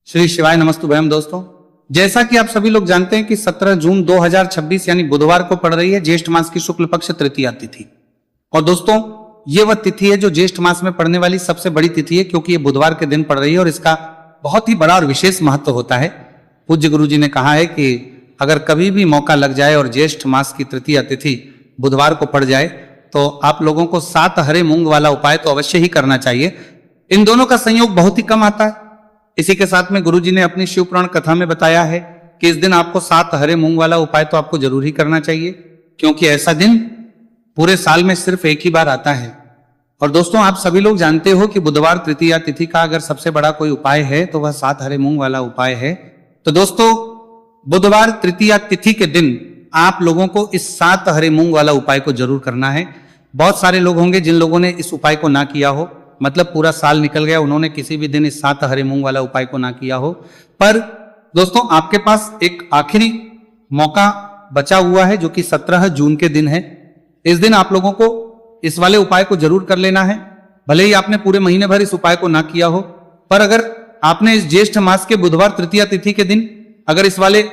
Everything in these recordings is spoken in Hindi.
श्री शिवाय नमस्तुभयम। दोस्तों, जैसा कि आप सभी लोग जानते हैं कि 17 जून 2026 यानी बुधवार को पड़ रही है ज्येष्ठ मास की शुक्ल पक्ष तृतीया तिथि। और दोस्तों, ये वह तिथि है जो ज्येष्ठ मास में पड़ने वाली सबसे बड़ी तिथि है, क्योंकि ये बुधवार के दिन पड़ रही है और इसका बहुत ही बड़ा और विशेष महत्व होता है। पूज्य गुरु जी ने कहा है कि अगर कभी भी मौका लग जाए और ज्येष्ठ मास की तृतीया तिथि बुधवार को पड़ जाए तो आप लोगों को 7 हरे मूंग वाला उपाय तो अवश्य ही करना चाहिए। इन दोनों का संयोग बहुत ही कम आता है। इसी के साथ में गुरुजी ने अपनी शिव पुराण कथा में बताया है कि इस दिन आपको 7 हरे मूंग वाला उपाय तो आपको जरूर ही करना चाहिए, क्योंकि ऐसा दिन पूरे साल में सिर्फ एक ही बार आता है। और दोस्तों, आप सभी लोग जानते हो कि बुधवार तृतीया तिथि का अगर सबसे बड़ा कोई उपाय है तो वह 7 हरे मूंग वाला उपाय है। तो दोस्तों, बुधवार तृतीया तिथि के दिन आप लोगों को इस 7 हरे मूंग वाला उपाय को जरूर करना है। बहुत सारे लोग होंगे जिन लोगों ने इस उपाय को ना किया हो, मतलब पूरा साल निकल गया, उन्होंने किसी भी दिन इस 7 हरे मूंग वाला उपाय को ना किया हो। पर दोस्तों, आपके पास एक आखिरी मौका बचा हुआ है जो कि 17 जून के दिन है। इस दिन आप लोगों को इस वाले उपाय को जरूर कर लेना है। भले ही आपने पूरे महीने भर इस उपाय को ना किया हो, पर अगर आपने इस ज्येष्ठ मास के बुधवार तृतीया तिथि के दिन अगर इस वाले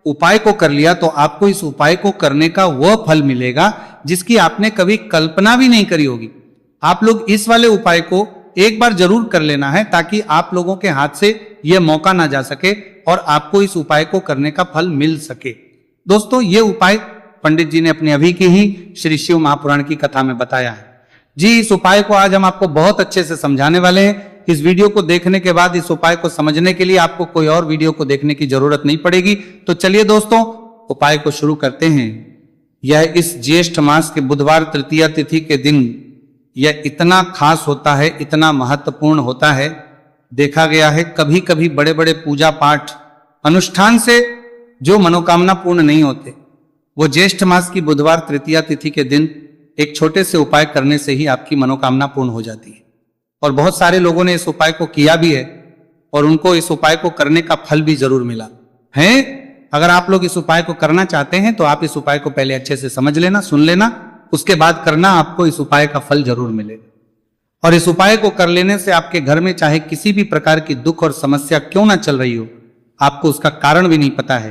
उपाय को कर लिया तो आपको इस उपाय को करने का वह फल मिलेगा जिसकी आपने कभी कल्पना भी नहीं करी होगी। आप लोग इस वाले उपाय को एक बार जरूर कर लेना है ताकि आप लोगों के हाथ से यह मौका ना जा सके और आपको इस उपाय को करने का फल मिल सके। दोस्तों, ये उपाय पंडित जी ने अपने अभी की ही श्री शिव महापुराण की कथा में बताया है। जी, इस उपाय को आज हम आपको बहुत अच्छे से समझाने वाले हैं। इस वीडियो को देखने के बाद इस उपाय को समझने के लिए आपको कोई और वीडियो को देखने की जरूरत नहीं पड़ेगी। तो चलिए दोस्तों, उपाय को शुरू करते हैं। यह इस ज्येष्ठ मास के बुधवार तृतीया तिथि के दिन यह इतना खास होता है, इतना महत्वपूर्ण होता है। देखा गया है कभी कभी बड़े बड़े पूजा पाठ अनुष्ठान से जो मनोकामना पूर्ण नहीं होते, वो ज्येष्ठ मास की बुधवार तृतीया तिथि के दिन एक छोटे से उपाय करने से ही आपकी मनोकामना पूर्ण हो जाती है। और बहुत सारे लोगों ने इस उपाय को किया भी है और उनको इस उपाय को करने का फल भी जरूर मिला है। अगर आप लोग इस उपाय को करना चाहते हैं तो आप इस उपाय को पहले अच्छे से समझ लेना, सुन लेना, उसके बाद करना, आपको इस उपाय का फल जरूर मिलेगा। और इस उपाय को कर लेने से आपके घर में चाहे किसी भी प्रकार की दुख और समस्या क्यों ना चल रही हो, आपको उसका कारण भी नहीं पता है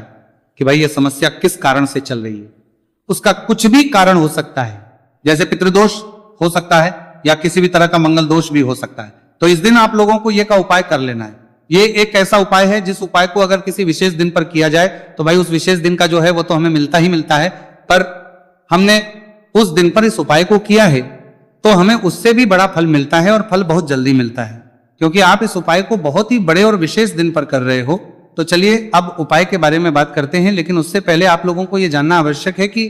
कि भाई ये समस्या किस कारण से चल रही है। उसका कुछ भी कारण हो सकता है, जैसे पितृदोष हो सकता है या किसी भी तरह का मंगल दोष भी हो सकता है। तो इस दिन आप लोगों को यह का उपाय कर लेना है। ये एक ऐसा उपाय है जिस उपाय को अगर किसी विशेष दिन पर किया जाए तो भाई उस विशेष दिन का जो है वो तो हमें मिलता ही मिलता है, पर हमने उस दिन पर इस उपाय को किया है तो हमें उससे भी बड़ा फल मिलता है और फल बहुत जल्दी मिलता है, क्योंकि आप इस उपाय को बहुत ही बड़े और विशेष दिन पर कर रहे हो। तो चलिए अब उपाय के बारे में बात करते हैं, लेकिन उससे पहले आप लोगों को यह जानना आवश्यक है कि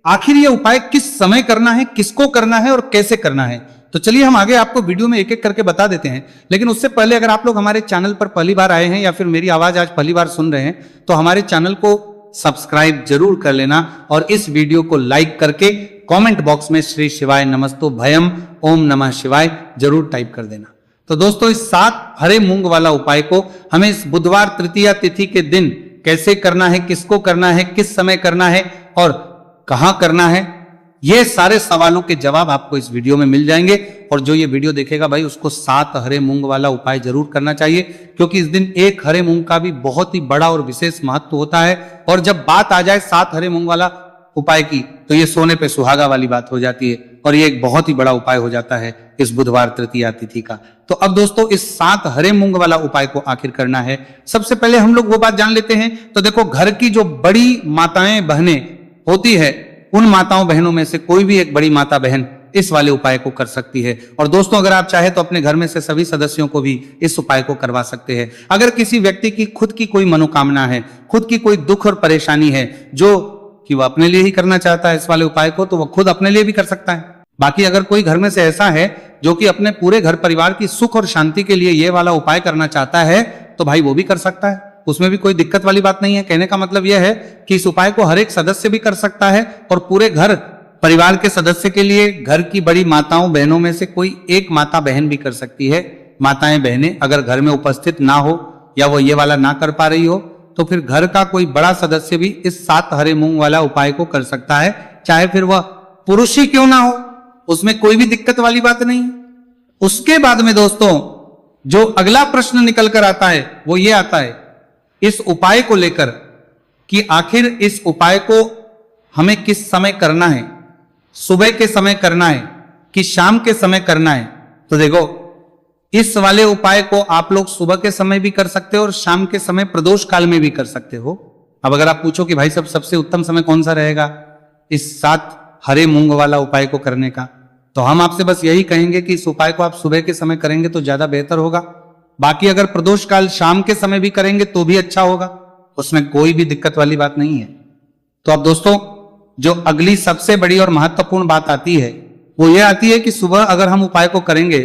आखिर यह उपाय किस समय करना है, किसको करना है और कैसे करना है। तो चलिए हम आगे आपको वीडियो में एक एक करके बता देते हैं। लेकिन उससे पहले अगर आप लोग हमारे चैनल पर पहली बार आए हैं या फिर मेरी आवाज आज पहली बार सुन रहे हैं तो हमारे चैनल को सब्सक्राइब जरूर कर लेना और इस वीडियो को लाइक करके कमेंट बॉक्स में श्री शिवाय नमस्तुभयम ओम नमः शिवाय जरूर टाइप कर देना। तो दोस्तों, इस 7 हरे मूंग वाला उपाय को हमें इस बुधवार तृतीया तिथि के दिन कैसे करना है, किसको करना है, किस समय करना है और कहां करना है, ये सारे सवालों के जवाब आपको इस वीडियो में मिल जाएंगे। और जो ये वीडियो देखेगा भाई उसको 7 हरे मूंग वाला उपाय जरूर करना चाहिए, क्योंकि इस दिन एक हरे मूंग का भी बहुत ही बड़ा और विशेष महत्व होता है। और जब बात आ जाए 7 हरे मूंग वाला उपाय की तो ये सोने पे सुहागा वाली बात हो जाती है और ये एक बहुत ही बड़ा उपाय हो जाता है इस बुधवार तृतीया तिथि का। तो अब दोस्तों, इस 7 हरे मूंग वाला उपाय को आखिर करना है। सबसे पहले हम लोग वो बात जान लेते हैं। तो देखो, घर की जो बड़ी माताएं बहनें होती है, उन माताओं बहनों में से कोई भी एक बड़ी माता बहन इस वाले उपाय को कर सकती है। और दोस्तों, अगर आप चाहे तो अपने घर में से सभी सदस्यों को भी इस उपाय को करवा सकते हैं। अगर किसी व्यक्ति की खुद की कोई मनोकामना है, खुद की कोई दुख और परेशानी है जो कि वह अपने लिए ही करना चाहता है इस वाले उपाय को, तो वह खुद अपने लिए भी कर सकता है। बाकी अगर कोई घर में से ऐसा है जो कि अपने पूरे घर परिवार की सुख और शांति के लिए ये वाला उपाय करना चाहता है तो भाई वो भी कर सकता है, उसमें भी कोई दिक्कत वाली बात नहीं है। कहने का मतलब यह है कि इस उपाय को हर एक सदस्य भी कर सकता है और पूरे घर परिवार के सदस्य के लिए घर की बड़ी माताओं बहनों में से कोई एक माता बहन भी कर सकती है। माताएं बहनें अगर घर में उपस्थित ना हो या वो ये वाला ना कर पा रही हो तो फिर घर का कोई बड़ा सदस्य भी इस 7 हरे मूंग वाला उपाय को कर सकता है, चाहे फिर वह पुरुष ही क्यों ना हो, उसमें कोई भी दिक्कत वाली बात नहीं। उसके बाद में दोस्तों, जो अगला प्रश्न निकल कर आता है वो ये आता है इस उपाय को लेकर कि आखिर इस उपाय को हमें किस समय करना है, सुबह के समय करना है कि शाम के समय करना है। तो देखो, इस वाले उपाय को आप लोग सुबह के समय भी कर सकते हो और शाम के समय प्रदोष काल में भी कर सकते हो। अब अगर आप पूछो कि भाई साहब सबसे उत्तम समय कौन सा रहेगा इस 7 हरे मूंग वाला उपाय को करने का, तो हम आपसे बस यही कहेंगे कि इस उपाय को आप सुबह के समय करेंगे तो ज्यादा बेहतर होगा। बाकी अगर प्रदोष काल शाम के समय भी करेंगे तो भी अच्छा होगा, उसमें कोई भी दिक्कत वाली बात नहीं है। तो अब दोस्तों, जो अगली सबसे बड़ी और महत्वपूर्ण बात आती है वो ये आती है कि सुबह अगर हम उपाय को करेंगे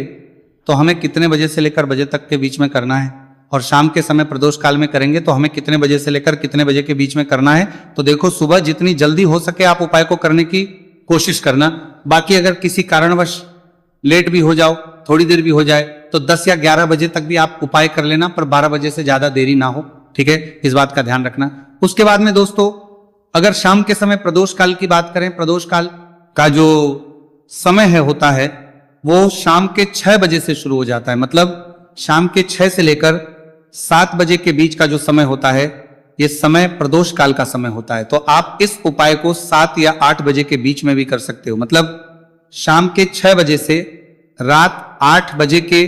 तो हमें कितने बजे से लेकर बजे तक के बीच में करना है, और शाम के समय प्रदोष काल में करेंगे तो हमें कितने बजे से लेकर कितने बजे के बीच में करना है। तो देखो, सुबह जितनी जल्दी हो सके आप उपाय को करने की कोशिश करना। बाकी अगर किसी कारणवश लेट भी हो जाओ, थोड़ी देर भी हो जाए, तो 10 या 11 बजे तक भी आप उपाय कर लेना, पर 12 बजे से ज्यादा देरी ना हो। ठीक है, इस बात का ध्यान रखना। उसके बाद में दोस्तों, अगर शाम के समय प्रदोष काल की बात करें, प्रदोष काल का जो समय है होता है वो शाम के 6 बजे से शुरू हो जाता है। मतलब शाम के 6 से लेकर 7 बजे के बीच का जो समय होता है ये समय प्रदोष काल का समय होता है। तो आप इस उपाय को 7 या 8 बजे के बीच में भी कर सकते हो। मतलब शाम के 6 बजे से रात 8 बजे के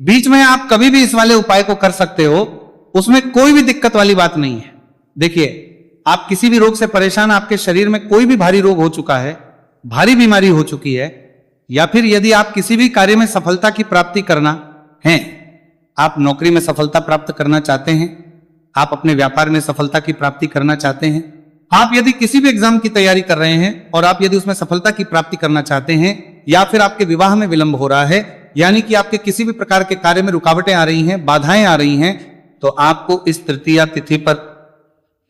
बीच में आप कभी भी इस वाले उपाय को कर सकते हो, उसमें कोई भी दिक्कत वाली बात नहीं है। देखिए, आप किसी भी रोग से परेशान, आपके शरीर में कोई भी भारी रोग हो चुका है, भारी बीमारी हो चुकी है, या फिर यदि आप किसी भी कार्य में सफलता की प्राप्ति करना है, आप नौकरी में सफलता प्राप्त करना चाहते हैं, आप अपने व्यापार में सफलता की प्राप्ति करना चाहते हैं, आप यदि किसी भी एग्जाम की तैयारी कर रहे हैं और आप यदि उसमें सफलता की प्राप्ति करना चाहते हैं, या फिर आपके विवाह में विलंब हो रहा है, यानी कि आपके किसी भी प्रकार के कार्य में रुकावटें आ रही हैं, बाधाएं आ रही हैं, तो आपको इस तृतीया तिथि पर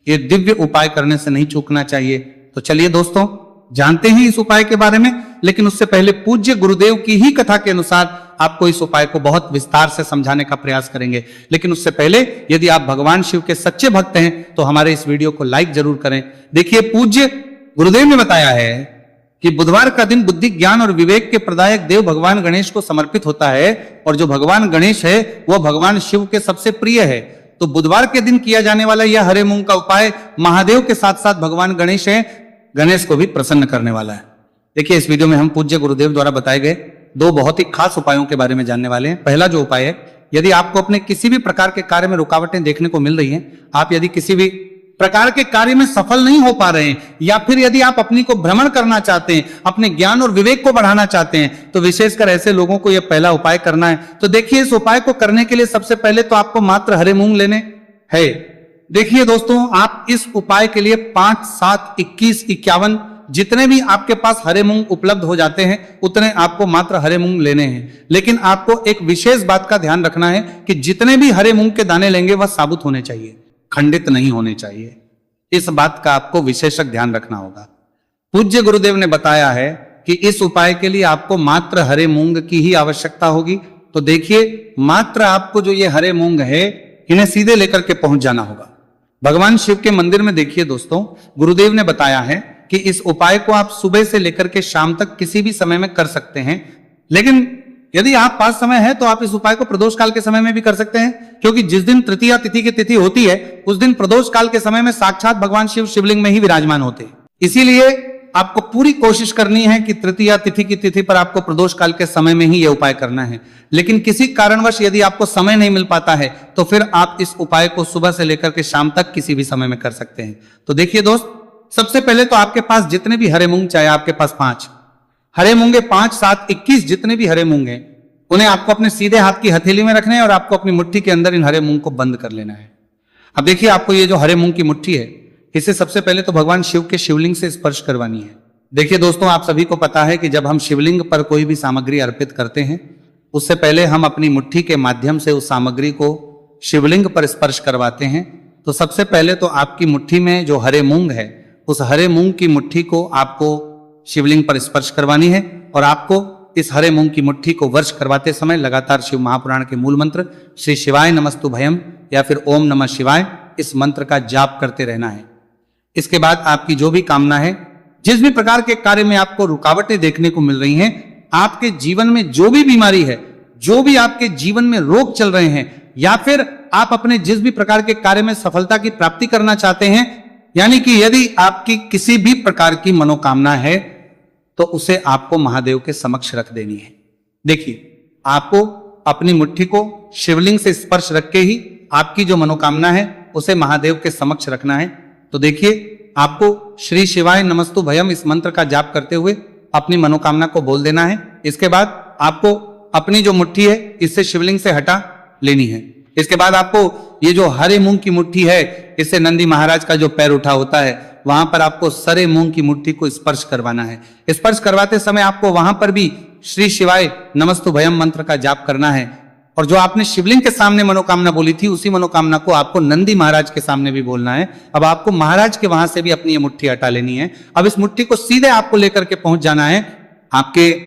ये दिव्य उपाय करने से नहीं चूकना चाहिए। तो चलिए दोस्तों, जानते हैं इस उपाय के बारे में, लेकिन उससे पहले पूज्य गुरुदेव की ही कथा के अनुसार आपको इस उपाय को बहुत विस्तार से समझाने का प्रयास करेंगे। लेकिन उससे पहले यदि आप भगवान शिव के सच्चे भक्त हैं तो हमारे इस वीडियो को लाइक जरूर करें। देखिए, पूज्य गुरुदेव ने बताया है कि बुधवार का दिन बुद्धि, ज्ञान और विवेक के प्रदायक देव भगवान गणेश को समर्पित होता है, और जो भगवान गणेश है वह भगवान शिव के सबसे प्रिय है। तो बुधवार के दिन किया जाने वाला यह हरे मूंग का उपाय महादेव के साथ साथ भगवान गणेश है, गणेश को भी प्रसन्न करने वाला है। देखिए, इस वीडियो में हम पूज्य गुरुदेव द्वारा बताए गए 2 बहुत ही खास उपायों के बारे में जानने वाले हैं। पहला जो उपाय है, यदि आपको अपने किसी भी प्रकार के कार्य में रुकावटें देखने को मिल रही हैं, आप यदि किसी भी प्रकार के कार्य में सफल नहीं हो पा रहे हैं, या फिर यदि आप अपनी को भ्रमण करना चाहते हैं, अपने ज्ञान और विवेक को बढ़ाना चाहते हैं, तो विशेषकर ऐसे लोगों को यह पहला उपाय करना है। तो देखिए, इस उपाय को करने के लिए सबसे पहले तो आपको मात्र हरे मूंग लेने हैं। देखिए दोस्तों, आप इस उपाय के लिए 5, 7, 21, 51 जितने भी आपके पास हरे मूंग उपलब्ध हो जाते हैं उतने आपको मात्र हरे मूंग लेने हैं। लेकिन आपको एक विशेष बात का ध्यान रखना है कि जितने भी हरे मूंग के दाने लेंगे वह साबुत होने चाहिए, खंडित नहीं होने चाहिए। इस बात का आपको विशेषक ध्यान रखना होगा। पूज्य गुरुदेव ने बताया है कि इस उपाय के लिए आपको मात्र हरे मूंग की ही आवश्यकता होगी। तो देखिए, मात्र आपको जो ये हरे मूंग है इन्हें सीधे लेकर के पहुंच जाना होगा भगवान शिव के मंदिर में। देखिए दोस्तों, गुरुदेव ने बताया है कि इस उपाय को आप सुबह से लेकर के शाम तक किसी भी समय में कर सकते हैं, लेकिन यदि आप पास समय है तो आप इस उपाय को प्रदोष काल के समय में भी कर सकते हैं, क्योंकि जिस दिन तृतीया तिथि की तिथि होती है उस दिन प्रदोष काल के समय में साक्षात भगवान शिव शिवलिंग में ही विराजमान होते हैं। इसीलिए आपको पूरी कोशिश करनी है कि तृतीया तिथि की तिथि पर आपको प्रदोष काल के समय में ही यह उपाय करना है। लेकिन किसी कारणवश यदि आपको समय नहीं मिल पाता है तो फिर आप इस उपाय को सुबह से लेकर के शाम तक किसी भी समय में कर सकते हैं। तो देखिए दोस्त, सबसे पहले तो आपके पास जितने भी हरे मूंग, चाहे आपके पास 5 हरे मूंगे, 5, 7, 21 जितने भी हरे मूंग हैं, उन्हें आपको अपने सीधे हाथ की हथेली में रखना है और आपको अपनी मुट्ठी के अंदर इन हरे मूंग को बंद कर लेना है। अब देखिए, आपको ये जो हरे मूंग की मुट्ठी है इसे सबसे पहले तो भगवान शिव के शिवलिंग से स्पर्श करवानी है। देखिए दोस्तों, आप सभी को पता है कि जब हम शिवलिंग पर कोई भी सामग्री अर्पित करते हैं उससे पहले हम अपनी मुट्ठी के माध्यम से उस सामग्री को शिवलिंग पर स्पर्श करवाते हैं। तो सबसे पहले तो आपकी मुट्ठी में जो हरे मूंग है उस हरे मूंग की मुट्ठी को आपको शिवलिंग पर स्पर्श करवानी है, और आपको इस हरे मूंग की मुट्ठी को वर्ष करवाते समय लगातार शिव महापुराण के मूल मंत्र श्री शिवाय नमस्तु भयम या फिर ओम नमः शिवाय इस मंत्र का जाप करते रहना है। इसके बाद आपकी जो भी कामना है, जिस भी प्रकार के कार्य में आपको रुकावटें देखने को मिल रही हैं, आपके जीवन में जो भी बीमारी है जो भी आपके जीवन में रोग चल रहे हैं या फिर आप अपने जिस भी प्रकार के कार्य में सफलता की प्राप्ति करना चाहते हैं, यानी कि यदि आपकी किसी भी प्रकार की मनोकामना है तो उसे आपको महादेव के समक्ष रख देनी है। देखिए, आपको अपनी मुट्ठी को शिवलिंग से स्पर्श रख के ही आपकी जो मनोकामना है उसे महादेव के समक्ष रखना है। तो देखिए, आपको श्री शिवाय नमस्तु भयम इस मंत्र का जाप करते हुए अपनी मनोकामना को बोल देना है। इसके बाद आपको अपनी जो मुट्ठी है इससे शिवलिंग से हटा लेनी है। इसके बाद आपको ये जो हरे मूंग की मुट्ठी है, इससे नंदी महाराज का जो पैर उठा होता है वहां पर आपको सरे मूंग की मुट्ठी को स्पर्श करवाना है। स्पर्श करवाते समय आपको वहां पर भी श्री शिवाय नमस्तु भयम मंत्र का जाप करना है। और जो आपने शिवलिंग के सामने मनोकामना बोली थी उसी मनोकामना को आपको नंदी महाराज के सामने भी बोलना है। अब आपको महाराज के वहां से भी अपनी ये मुट्ठी हटा लेनी है। अब इस मुट्ठी को सीधे आपको लेकर के पहुंच जाना है आपके